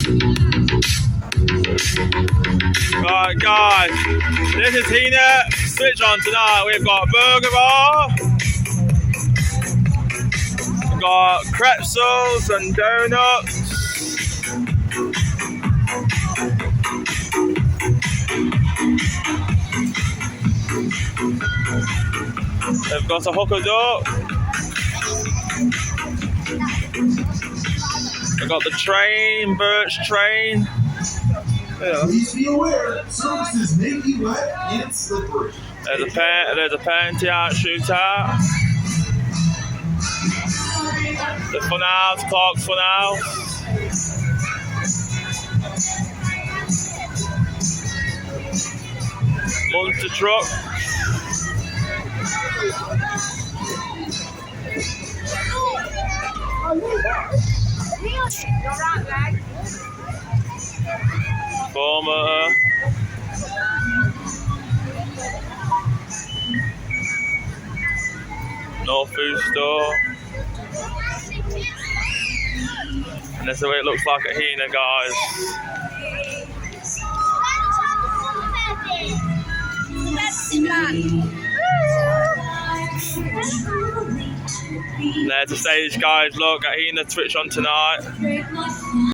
Right, guys, this is heanor. Switch on tonight. We've got burger bar, we've got pretzels and donuts. They've got a hooker duck. We've got the train, birch train. Yeah. Please be aware, surfaces may be wet and slippery. There's a panty out shootout. The fun house, Clark's fun house. Monster truck. Former. No food store. And that's the way it looks like at heanor, guys. There's the stage, guys. Look at heanor, Twitch on tonight.